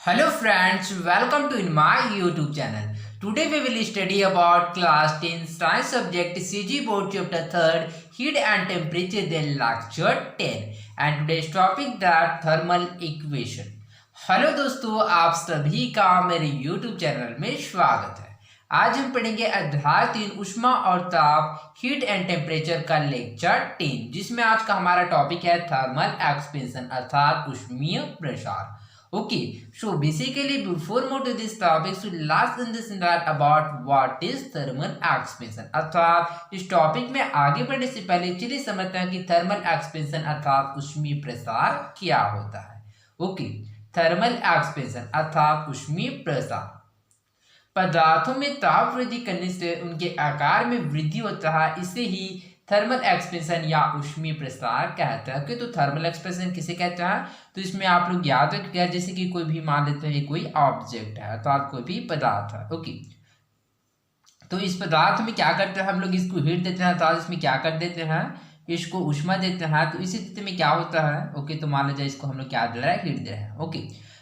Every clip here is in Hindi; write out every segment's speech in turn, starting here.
Hello friends, welcome to in my YouTube channel. Today we will study about class 10 science subject CG board chapter 3rd heat and temperature then lecture 10 and today's topic that thermal equation. Hello दोस्तों, आप सभी का मेरे YouTube चैनल में स्वागत है। आज हम पढ़ेंगे अध्याय 3 ऊष्मा और ताप हीट एंड टेम्परेचर का लेक्चर 10 जिसमें आज का हमारा टॉपिक है थर्मल एक्सपेंशन अर्थात ऊष्मीय प्रसार। Okay, so basically before move to this topic, so let's understand that about what is thermal expansion अर्थात इस टॉपिक में आगे बढ़ने से पहले चलिए समझते हैं कि थर्मल एक्सपेंशन अर्थात ऊष्मीय प्रसार क्या होता है। ओके, थर्मल एक्सपेंशन अर्थात ऊष्मीय प्रसार पदार्थों में ताप वृद्धि करने से उनके आकार में वृद्धि होता है, इसे ही थर्मल एक्सपेंशन या ऊष्मीय प्रसार कहते हैं। ओके, तो थर्मल एक्सपेंशन किसे कहते हैं, तो इसमें आप लोग याद रखिएगा जैसे कि कोई भी मान लेते हैं कोई ऑब्जेक्ट है अर्थात कोई भी पदार्थ है। ओके, तो इस पदार्थ में क्या करते हैं हम लोग, इसको हीट देते हैं अर्थात इसमें क्या कर देते हैं, इसको ऊष्मा देते हैं। तो इसी स्थिति में क्या होता है, ओके, तो मान लीजिए इसको हम लोग क्या दे रहा है, हीट दे रहे हैं। ओके,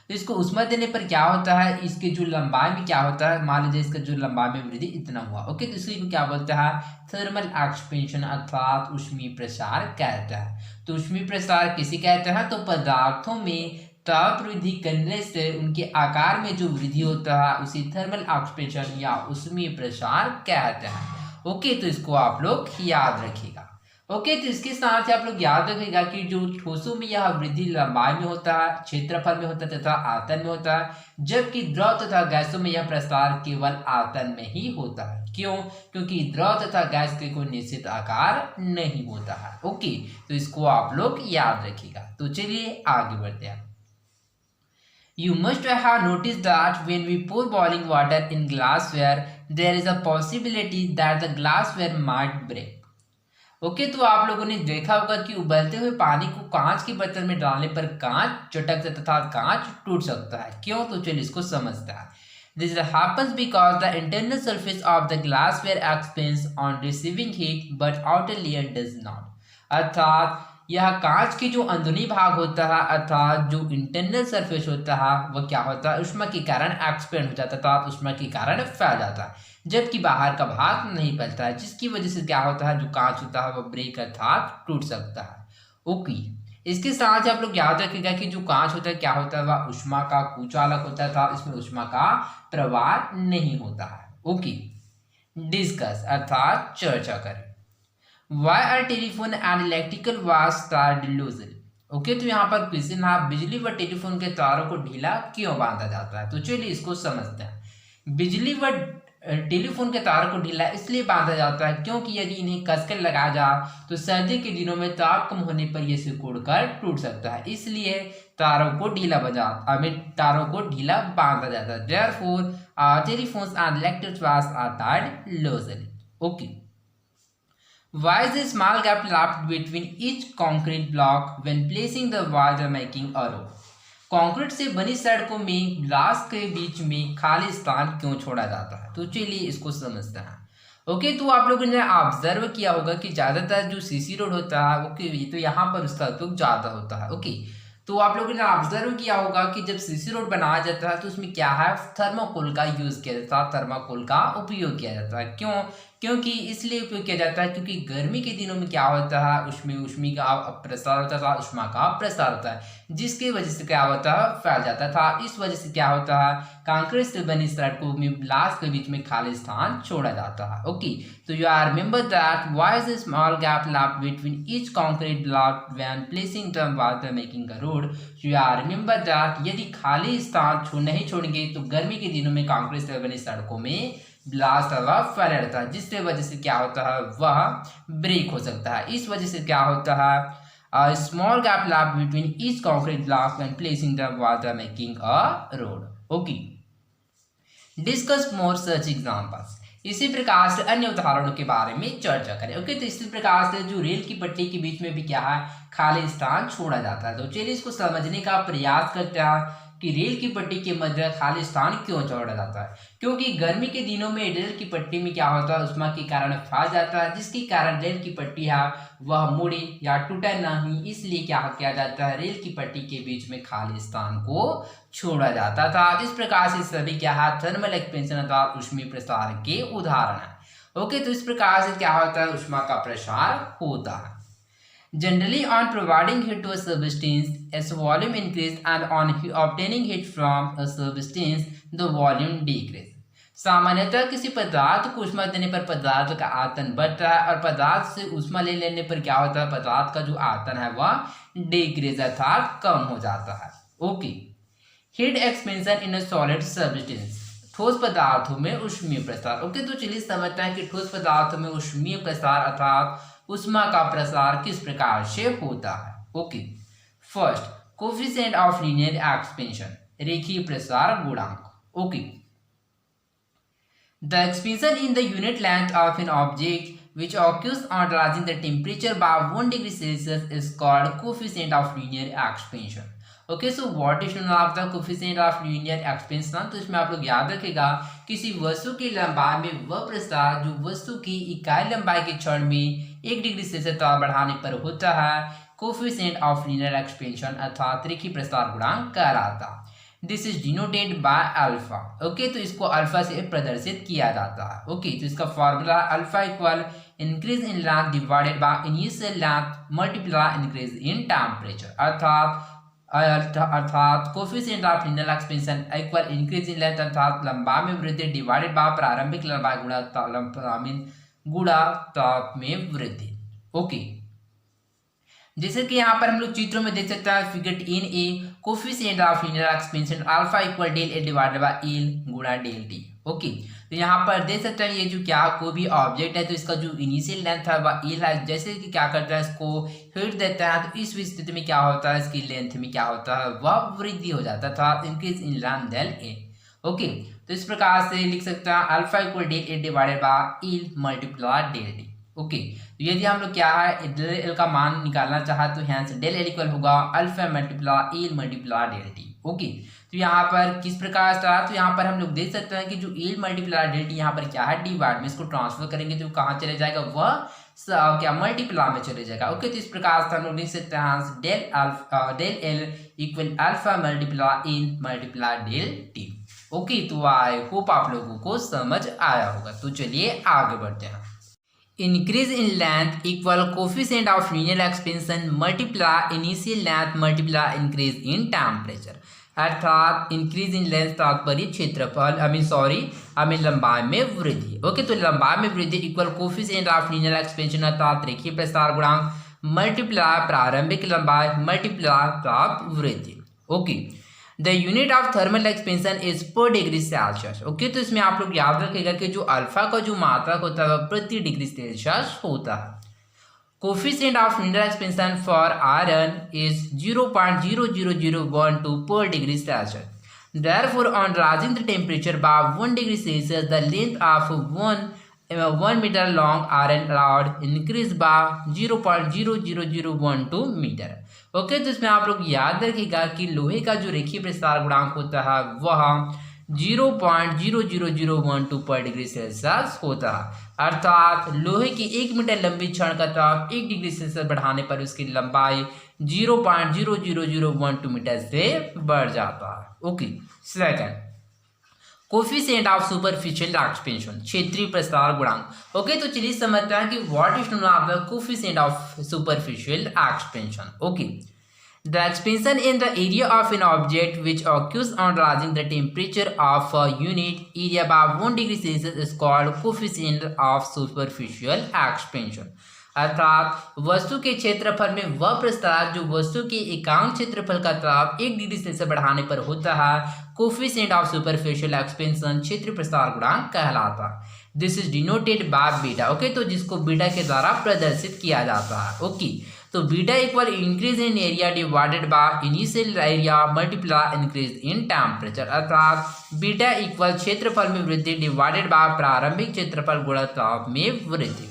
तो इसको ऊष्मा देने पर क्या होता है, इसके जो लंबाई में क्या होता है, मान लीजिए इसका जो लंबाई में वृद्धि इतना हुआ। ओके, तो इसी को क्या बोलते हैं, थर्मल एक्सपेंशन अर्थात ऊष्मीय प्रसार कहते हैं। तो ऊष्मीय प्रसार किसे कहते हैं, तो पदार्थों में ताप वृद्धि करने से उनके आकार में जो वृद्धि होता है उसे थर्मल एक्सपेंशन या ऊष्मीय प्रसार कहते हैं। ओके, तो इसको आप लोग याद रखिएगा। ओके, तो इसके साथ ही आप लोग याद रखिएगा कि जो ठोसों में यह वृद्धि लंबाई में होता है, क्षेत्रफल में होता है तथा आयतन में होता है, जबकि द्रव तथा गैसों में यह प्रसार केवल आयतन में ही होता है। क्यों, क्योंकि द्रव तथा गैस के कोई निश्चित आकार नहीं होता है। ओके, तो इसको आप लोग याद रखिएगा। तो चलिए आगे बढ़ते हैं। You must have noticed that when we pour boiling water in glassware, there is a possibility that the glassware might break. Okay, तो आप लोगों ने देखा होगा कि उबलते हुए पानी को कांच के बर्तन में डालने पर कांच चटक सकता तथा कांच टूट सकता है। क्यों, तो चलिए इसको समझते हैं। This happens because the internal surface of the glassware expands on receiving heat but outer layer does not. अर्थात यह कांच की जो अंदरूनी भाग होता है अर्थात जो इंटरनल सरफेस होता है वह क्या होता है, ऊष्मा के कारण एक्सपेंड हो जाता है अर्थात ऊष्मा के कारण फैल जाता है, जबकि बाहर का भाग नहीं फैलता है, जिसकी वजह से क्या होता है, जो कांच होता है वह ब्रेक अर्थात टूट सकता है। ओके, इसके साथ आप लोग याद रखिएगा कि जो कांच होता है क्या होता है, वह ऊष्मा का कुचालक होता था, इसमें ऊष्मा का प्रवाह नहीं होता है। ओके, डिस्कस अर्थात चर्चा करें। Why are telephone and electrical wires तार ढीलोजल। ओके, तो यहाँ पर क्वेश्चन है बिजली व टेलीफोन के तारों को ढीला क्यों बांधा जाता है। तो चलिए इसको समझते हैं। बिजली व टेलीफोन के तारों को ढीला इसलिए बांधा जाता है क्योंकि यदि इन्हें कसकर लगाया जाए तो सर्दी के दिनों में ताप कम होने पर यह सिकुड़कर टूट सकता है, इसलिए तारों को ढीला तारों को ढीला बांधा जाता है। Therefore, telephones and electric wires are tied loosely. Okay. Why is a small gap left between each concrete block when placing the wire making a road? Concrete से बनी सड़कों में ग्लास के बीच में खाली स्थान क्यों छोड़ा जाता है, तो चलिए इसको समझते हैं। ओके, तो आप लोगों ने ऑब्जर्व किया होगा कि ज़्यादातर जो सीसी रोड होता है ओके, तो यहाँ पर उसका उपयोग ज़्यादा होता है। ओके, तो आप लोगों ने ऑब्जर्व किया होगा कि जब सीसी रोड बनाया जाता है तो उसमें क्या है, थर्माकोल का यूज़ किया जाता है, थर्माकोल का उपयोग किया जाता है। क्यों, क्योंकि इसलिए उपयोग किया जाता है क्योंकि गर्मी के दिनों में क्या होता है, उसमें ऊष्मी का प्रसार होता था, ऊष्मा का प्रसार होता है, जिसकी वजह से क्या होता है, फैल जाता था। इस वजह से क्या होता है, कंक्रीट से बनी सड़कों में ग्लास के बीच में खाली स्थान छोड़ा जाता है। ओके, तो you are remember that why is a small gap left between each concrete block when placing the water making a road. You are remember that यदि खाली स्थान नहीं छोड़ेंगे तो गर्मी के दिनों में कंक्रीट से बनी सड़कों में ग्लास हवा फैला रहता है, जिससे वजह से क्या होता है, वह ब्रेक हो सकता है। इस वजह से क्या होता है, small gap left between each concrete block when placing the water making a road. Okay, discuss more such examples. इसी प्रकार से अन्य उदाहरणों के बारे में चर्चा करें। ओके, तो इसी प्रकार से जो रेल की पट्टी के बीच में भी क्या है, खाली स्थान छोड़ा जाता है। तो चलिए इसको समझने का प्रयास करते हैं कि रेल की पट्टी के मध्य खाली स्थान क्यों छोड़ा जाता है। क्योंकि गर्मी के दिनों में रेल की पट्टी में क्या होता है, ऊष्मा के कारण फैल जाता है, जिसके कारण रेल की पट्टी है वह मुड़े या टूटे नहीं, इसलिए क्या किया जाता है, रेल की पट्टी के बीच में खाली स्थान को छोड़ा जाता था। इस प्रकार से सभी क्या है थर्मल एक्सपेंशन अर्थात ऊष्मीय प्रसार के उदाहरण है। ओके, तो इस प्रकार से क्या होता है ऊष्मा का प्रसार होता है। Generally, on providing heat to a substance, its volume increase, and on obtaining heat from a substance, the volume decrease. सामान्यतः किसी पदार्थ को ऊष्मा देने पर पदार्थ का आयतन बढ़ता है और पदार्थ से ऊष्मा ले लेने पर क्या होता है पदार्थ का जो आयतन है वह डिक्रीज अर्थात कम हो जाता है। Okay, heat expansion in a solid substance, ठोस पदार्थों में ऊष्मीय प्रसार। ओके, तो चलिए समझते हैं कि ठोस पदार्थों में ऊष्मीय प्रसार अर्थात ऊष्मा का प्रसार किस प्रकार से होता है। Okay, first coefficient of linear expansion, रेखीय प्रसार गुणांक। Okay, the expansion in the unit length of an object which occurs on rising the temperature by 1 degree Celsius is called coefficient of linear expansion. Okay, so what is known of the coefficient of linear expansion. तो इसमें आप लोग याद रखेगा किसी वस्तु की लंबाई में वह प्रसार जो वस्तु की इकाई लंबाई के क्षण में 1 डिग्री सेल्सियस तक बढ़ाने पर होता है कोफिशिएंट ऑफ लीनियर एक्सपेंशन अर्थात रेखीय प्रसार गुणांक कहलाता। This is denoted by alpha. Okay, तो इसको अल्फा से प्रदर्शित किया जाता है। ओके, तो इसका formula alpha equal increase in length divided by initial length multiply increase in temperature अर्थात coefficient of linear expansion equal increase in length अर्थात लंबाई में वृद्धि डिवाइडेड बाय प्रारंभिक लंबाई गुणा ताप में वृद्धि। ओके, जैसे कि यहाँ पर हम लोग चित्रों में देख सकते हैं figure 10A coefficient of linear expansion alpha equal del A divided by L गुणा डेल टी। ओके, तो यहाँ पर देख सकते हैं ये जो क्या कोई भी ऑब्जेक्ट है तो इसका जो इनिशियल लेंथ है वह एल है। जैसे कि क्या करता है इसको हीट देता है तो इस स्थिति में क्या होता है इसकी लेंथ में क्या होता है वह वृद्धि हो जाता था increase in length del A. Okay, तो इस प्रकार से लिख सकते हैं alpha equal del A divided by L multiply del T. Okay, तो यदि हम लोग क्या है डेल एल का मान निकालना चाहे तो हैंस डेल एल इक्वल होगा alpha multiply L multiply del T. Okay, तो यहाँ पर किस प्रकार से तो यहाँ पर हम लोग देख सकते हैं कि जो एल मल्टीप्लाई डेल टी यहाँ पर क्या है डिवाइड में इसको ट्रांसफर करेंगे तो कहाँ चले जाएगा वह क्या मल्टीप्लाई में चले जाएगा। ओके, तो इस प्रकार से हम लोग लिख सकते हैं del L equal alpha multiply L multiply del T. Okay, तो आई होप आप लोगों को समझ आया होगा। तो चलिए आगे बढ़ते हैं। Increase in length equal coefficient of linear expansion multiply initial length multiply increase in temperature अर्थात इंक्रीज इन लेंथ तात्पर्य क्षेत्रफल हमें लंबाई में वृद्धि। ओके, तो लंबाई में वृद्धि equal coefficient of linear expansion अर्थात रेखीय प्रसार गुणांक मल्टीप्लाई प्रारंभिक लंबाई मल्टीप्लाई ताप वृद्धि। Okay, the unit of thermal expansion is पर डिग्री सेल्सियस। ओके, तो इसमें आप लोग याद रखेगा कि जो अल्फा का जो मात्रक होता है वह प्रति डिग्री सेल्सियस होता है। Coefficient of linear expansion for iron is 0.00012 per degree Celsius. Therefore, on rising the temperature by 1 degree Celsius, the length of 1 meter long iron rod increased by 0.00012 metre. Okay, तो इसमें आप लोग याद रखिएगा कि लोहे का जो रेखीय प्रसार गुणांक होता है वह 0.00012 पर डिग्री सेल्सियस होता है अर्थात लोहे की 1 मीटर लंबी क्षण का ताप 1 डिग्री सेल्सियस बढ़ाने पर उसकी लंबाई 0.00012 मीटर से बढ़ जाता है। Okay, second coefficient of superficial expansion क्षेत्रीय प्रसार गुणांक। ओके, तो चलिए समझते हैं कि what is known of the coefficient of superficial expansion. Okay, the expansion in the area of an object which occurs on rising the temperature of a unit area by 1 degree Celsius is called coefficient of superficial expansion अर्थात वस्तु के क्षेत्रफल में वह प्रसार जो वस्तु के एकांक क्षेत्रफल का ताप 1 डिग्री सेल्सियस बढ़ाने पर होता है कोफिशिएंट ऑफ सुपरफिशियल एक्सपेंशन क्षेत्रीय प्रसार गुणांक कहलाता है। This is denoted by beta. Okay, तो जिसको बीटा के द्वारा प्रदर्शित किया जाता है। ओके, तो beta equal increase in area divided by initial area multiply increase in temperature अर्थात बीटा इक्वल क्षेत्रफल में वृद्धि डिवाइडेड बाय प्रारंभिक क्षेत्रफल गुणा ताप में वृद्धि।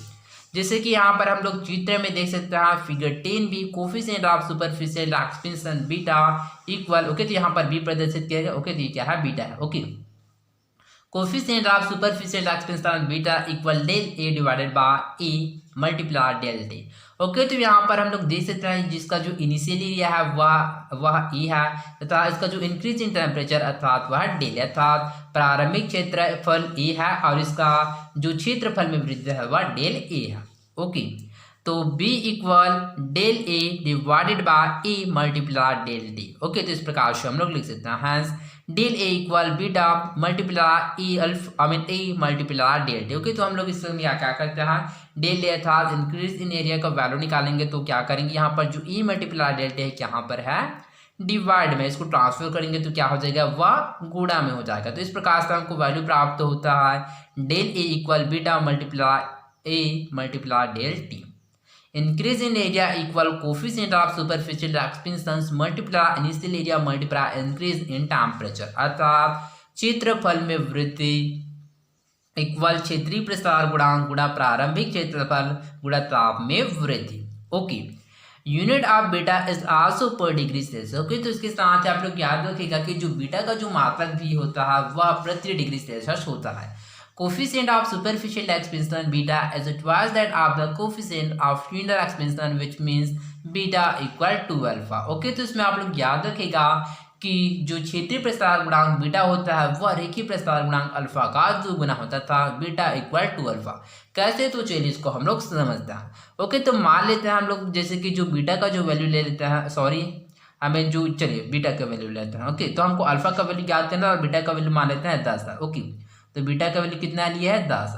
जैसे कि यहाँ पर हम लोग चित्र में देख सकते हैं figure 10B coefficient of superficial expansion beta equal. Okay, तो यहाँ पर बी प्रदर्शित किया गया। ओके, तो ये क्या है बीटा है। Okay, coefficient of superficial expansion beta equal del A divided by A multiply del T. Okay, तो यहाँ पर हम लोग देख सकते हैं जिसका जो इनिशियल एरिया है वह ई है तथा इसका जो इंक्रीज इन टेम्परेचर अर्थात वह डेल अर्थात प्रारंभिक क्षेत्रफल ए है और इसका जो क्षेत्रफल में वृद्धि है वह डेल ए है। ओके, तो B equal del A divided by A multiply del T. Okay, तो इस प्रकार से हम लोग लिख सकते हैं hence del A equal beta multiply A alpha A multiply del T. Okay, तो हम लोग इसमें क्या करते हैं डेल ए अर्थात इंक्रीज इन एरिया का वैल्यू निकालेंगे तो क्या करेंगे यहाँ पर जो ए मल्टीप्लाई डेल टी है यहाँ पर है डिवाइड में, इसको ट्रांसफर करेंगे तो क्या हो जाएगा वह गुणा में हो जाएगा। तो इस प्रकार से हमको वैल्यू प्राप्त होता है del A equal beta multiply A multiply del T. Increase in area equal coefficient of superficial expansion multiply initial area multiply increase in temperature अर्थात क्षेत्रफल में वृद्धि इक्वल क्षेत्रीय प्रसार गुणांक गुणा प्रारंभिक क्षेत्रफल गुणा ताप में वृद्धि। Okay, unit of beta is also पर डिग्री सेल्सियस। ओके, तो इसके साथ आप लोग याद रखिएगा कि जो बीटा का जो मात्रक भी होता है वह प्रति डिग्री सेल्सियस होता है। Coefficient of superficial expansion beta is twice that of the coefficient of linear expansion which means beta equal to alpha। Okay, तो इसमें आप लोग याद रखेगा कि जो क्षेत्रीय प्रसार गुणांक बीटा होता है वह रेखीय प्रसार गुणांक अल्फा का जो गुना होता था बीटा इक्वल टू अल्फा। कैसे, तो चलिए इसको हम लोग समझते हैं। ओके, तो मान लेते हैं हम लोग जैसे कि जो बीटा का जो वैल्यू ले लेते हैं, सॉरी हमें जो चलिए बीटा का वैल्यू लेते हैं। ओके, तो हमको अल्फा का वैल्यू ज्ञात करना और बीटा का वैल्यू मान लेते हैं 10 है। ओके, तो बीटा का वैल्यू कितना लिया है 10।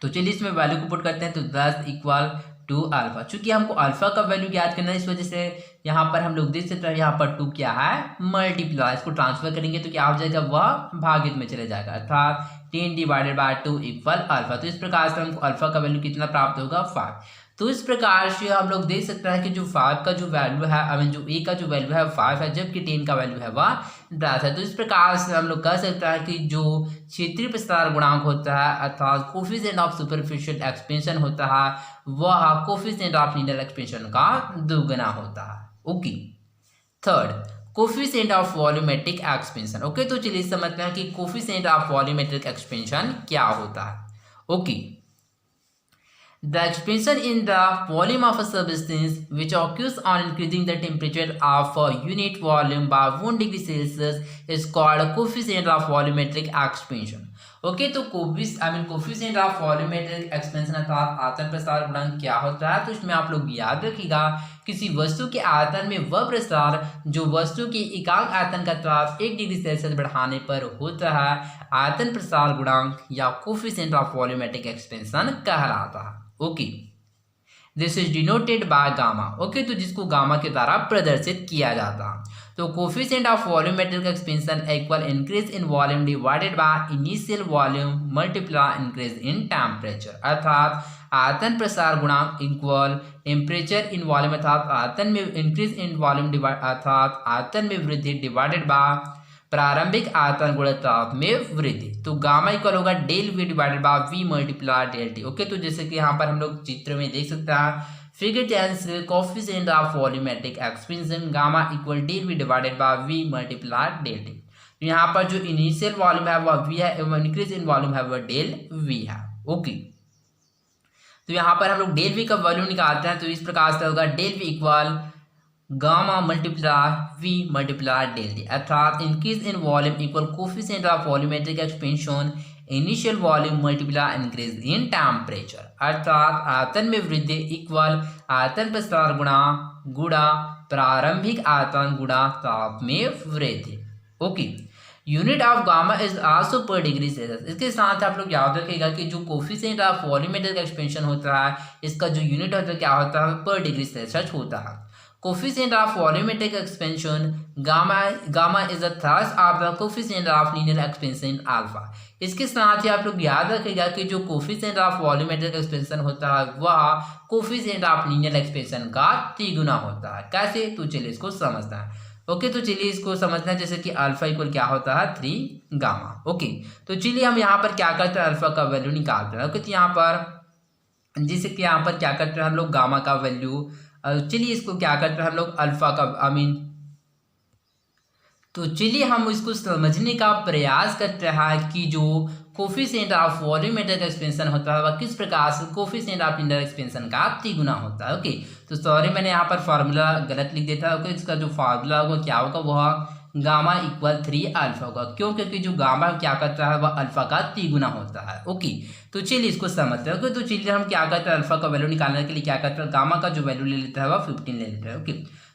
तो चलिए इसमें वैल्यू को पुट करते हैं तो 10 इक्वल टू अल्फा। चूंकि हमको अल्फा का वैल्यू ज्ञात करना है इस वजह से यहाँ पर हम लोग देख सकते हैं यहाँ पर 2 क्या है मल्टीप्लाई, इसको ट्रांसफर करेंगे तो क्या हो जाएगा वह भागित में चले जाएगा अर्थात 10 डिवाइडेड बाय 2 इक्वल अल्फा। तो इस प्रकार से हमको अल्फा का वैल्यू कितना प्राप्त होगा 5। तो इस प्रकार से हम लोग देख सकते हैं कि जो 5 का जो वैल्यू है आई मीन जो ए का जो वैल्यू है 5 है जबकि 10 का वैल्यू है वह 10 है। तो इस प्रकार से हम लोग कह सकते हैं कि जो क्षेत्रीय प्रसार गुणांक होता है अर्थात कोफिशिएंट ऑफ सुपरफिशियल एक्सपेंशन होता है वह कोफिशिएंट ऑफ लिनियर एक्सपेंशन का दोगुना होता है। Okay, third coefficient of volumetric expansion. Okay, तो चलिए समझते हैं कि कोफिशिएंट ऑफ वॉल्यूमेट्रिक एक्सपेंशन क्या होता है। Okay, the expansion in the volume of a substance which occurs on increasing the temperature of a unit volume by 1 degree Celsius is called coefficient of volumetric expansion। Okay, तो कोफिशिएंट ऑफ वॉल्यूमेट्रिक एक्सपेंशन अर्थात आयतन प्रसार गुणांक क्या होता है, तो इसमें आप लोग याद रखिएगा किसी वस्तु के आयतन में वह प्रसार जो वस्तु के एकांक आयतन का ताप 1 डिग्री सेल्सियस बढ़ाने पर होता है आयतन प्रसार गुणांक या कोफिशिएंट ऑफ वॉल्यूमेट्रिक एक्सपेंशन कहलाता है। Okay, this is denoted by gamma. Okay, तो जिसको गामा के द्वारा प्रदर्शित किया जाता है। तो coefficient of volumetric expansion equal increase in volume divided by initial volume multiply increase in temperature अर्थात आयतन प्रसार गुणांक इक्वल टेम्परेचर इन वॉल्यूम अर्थात आयतन में इंक्रीज इन वॉल्यूम डिवाइड अर्थात आयतन में वृद्धि डिवाइडेड बाय प्रारंभिक आयतन गुणा ताप में वृद्धि। तो गामा इक्वल होगा del V divided by V multiply del T. Okay, तो जैसे कि यहाँ पर हम लोग चित्र में देख सकते हैं figure 10 coefficient of volumetric expansion gamma equal del V divided by V multiply del T. तो यहाँ पर जो इनिशियल वॉल्यूम है वह वी है एवं इंक्रीज इन वॉल्यूम है वह डेल वी है। ओके, तो यहाँ पर हम लोग डेल वी का वॉल्यूम निकालते हैं तो इस प्रकार से होगा del V equal gamma multiply V multiply del T अर्थात increase in volume equal coefficient of volumetric expansion initial volume multiply increase in temperature अर्थात आयतन में वृद्धि इक्वल आयतन प्रसार गुणा प्रारंभिक आयतन गुणा ताप में वृद्धि। Okay, unit of gamma is also पर डिग्री सेल्सियस। इसके साथ आप लोग याद रखिएगा कि जो कोफिशिएंट ऑफ वॉल्यूमेट्रिक एक्सपेंशन होता है इसका जो यूनिट होता है क्या होता है पर डिग्री सेल्सियस होता है। Coefficient of volumetric expansion gamma is a third of the coefficient of linear expansion alpha. इसके साथ ही आप लोग याद रखिएगा कि जो कोफिशिएंट ऑफ वॉल्यूमेट्रिक एक्सपेंशन होता है वह कोफिशिएंट ऑफ लीनियर एक्सपेंशन का तिगुना होता है। कैसे, तो चलिए इसको समझते हैं। ओके, तो चलिए इसको समझना है जैसे कि अल्फा इक्वल क्या होता है 3 गामा। ओके, तो चलिए हम यहाँ पर क्या करते हैं अल्फा का वैल्यू निकालते हैं। ओके, तो यहाँ पर जैसे कि यहाँ पर क्या करते हैं हम लोग गामा का वैल्यू चलिए इसको क्या करते हैं हम लोग अल्फा का तो चलिए हम इसको समझने का प्रयास करते हैं कि जो कोफिशिएंट ऑफ वॉल्यूमेट्रिक एक्सपेंशन होता है वह किस प्रकार से कोफिशिएंट ऑफ लिनियर एक्सपेंशन का तिगुना होता है। ओके, तो सॉरी मैंने यहाँ पर फार्मूला गलत लिख दिया था। ओके, इसका जो फार्मूला होगा क्या होगा, वह गामा इक्वल 3 अल्फा होगा। क्यों? क्योंकि जो गामा क्या करता है वह अल्फा का तिगुना होता है। ओके, तो चलिए इसको समझते हैं। ओके, तो चलिए हम क्या करते हैं, अल्फा का वैल्यू निकालने के लिए क्या करते हैं, गामा का जो वैल्यू ले लेता है वह 15 ले लेता है। ओके,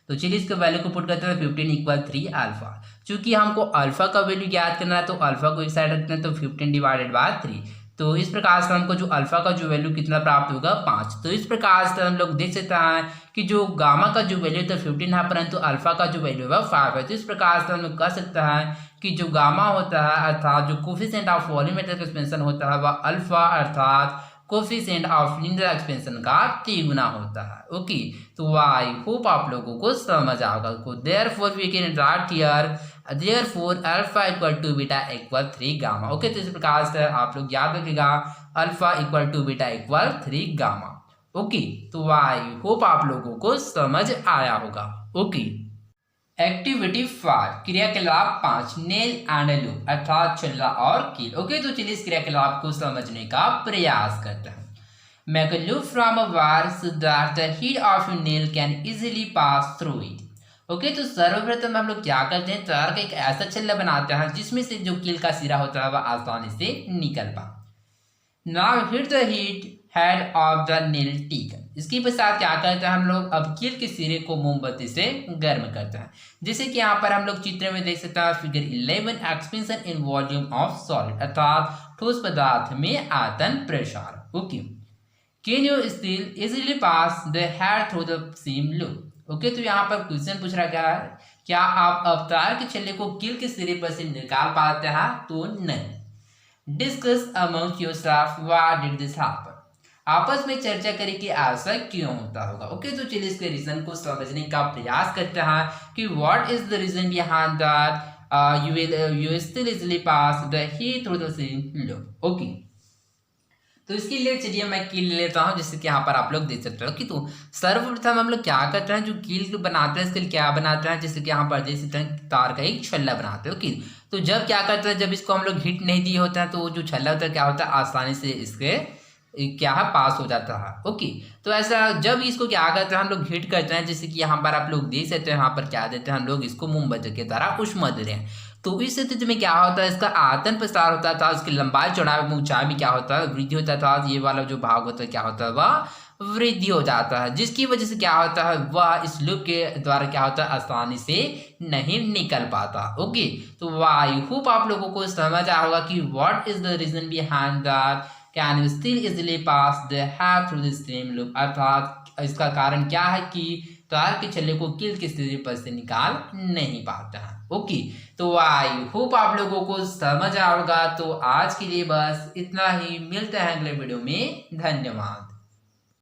तो चलिए इसके वैल्यू को पुट करते हैं 15 इक्वल 3 अल्फा। चूंकि हमको अल्फा का वैल्यू ज्ञात करना है तो अल्फा को एक साइड रखते हैं, तो 15 डिवाइडेड बाय 3। तो इस प्रकार से हमको जो अल्फा का जो वैल्यू कितना प्राप्त होगा, 5। तो इस प्रकार से हम लोग देख सकते हैं कि जो गामा का जो वैल्यू तो 15 है, परंतु अल्फा का जो वैल्यू है 5 है। तो इस प्रकार से हम लोग कह सकते हैं कि जो गामा होता है अर्थात जो कोफिशिएंट ऑफ वॉल्यूमेट्रिक एक्सपेंशन होता है वह अल्फा अर्थात कोफिशिएंट ऑफ लिनियर एक्सपेंशन का तिगुना होता है। ओके, तो आई होप आप लोगों को समझ आएगा। को therefore we can write here therefore alpha equal to beta equal 3 gamma. Okay, तो इस प्रकार से आप लोग याद रखिएगा alpha equal to beta equal 3 gamma. Okay, तो आई होप आप लोगों को समझ आया होगा। ओके, एक्टिविटी 5 क्रियाकलाप 5 नेल एंड लूप अर्थात छल्ला और कील। ओके, तो चलिए इस क्रियाकलाप को समझने का प्रयास करते हैं। Make a loop from a wire so that the head of your nail can easily pass through it. Okay, तो सर्वप्रथम हम लोग क्या करते हैं, तार का एक ऐसा छल्ला बनाते हैं जिसमें से जो कील का सिरा होता है वह आसानी से निकल पाए। Now hit the heat head of the nail tick. इसके पश्चात क्या करते हैं हम लोग, अब कील के सिरे को मोमबत्ती से गर्म करते हैं। जैसे कि यहाँ पर हम लोग चित्र में देख सकते हैं figure 11 expansion in volume of solid अर्थात ठोस पदार्थ में आयतन प्रसार। Okay, can you still easily pass the head through the same loop. Okay, तो यहाँ पर क्वेश्चन पूछ रहा क्या है, क्या आप अब तार के छल्ले को कील के सिरे पर से निकाल पाते हैं? तो नहीं। Discuss among yourself why did this happen. आपस में चर्चा करें कि ऐसा क्यों होता होगा। ओके, तो चलिए इसके रीजन को समझने का प्रयास करते हैं कि what is the reason behind that you still easily pass the heat through the same loop. Okay, तो इसके लिए चलिए मैं कील ले लेता हूँ, जैसे कि यहाँ पर आप लोग देख सकते हो कि तो सर्वप्रथम हम लोग क्या करते हैं, जो कील बनाते हैं इसके लिए क्या बनाते हैं, जैसे कि यहाँ पर देख सकते हैं तार का एक छल्ला बनाते हैं। ओके, तो जब क्या करते हैं, जब इसको हम लोग हिट नहीं दिए होते हैं तो जो छल्ला होता है क्या होता है, आसानी से इसके क्या है पास हो जाता है। ओके, तो ऐसा जब इसको क्या करते हैं हम लोग हिट करते हैं, जैसे कि यहाँ पर आप लोग देख सकते हैं यहाँ पर क्या देते हैं हम लोग इसको मोमबत्ती की तरह ऊष्मा दे रहे हैं। तो इस स्थिति में क्या होता है, इसका आयतन प्रसार होता था, उसकी लंबाई चौड़ाई में ऊंचाई में क्या होता है वृद्धि होता था। ये वाला जो भाग होता है क्या होता है वह वृद्धि हो जाता है, जिसकी वजह से क्या होता है वह इस लूप के द्वारा क्या होता है आसानी से नहीं निकल पाता। ओके, तो आई होप आप लोगों को समझ आया होगा कि what is the reason behind that can you still easily pass the head through the same loop अर्थात इसका कारण क्या है कि तार के छल्ले को कील के सिरे पर से निकाल नहीं पाता है। ओके, तो आई होप आप लोगों को समझ आएगा। तो आज के लिए बस इतना ही, मिलते हैं अगले वीडियो में। धन्यवाद।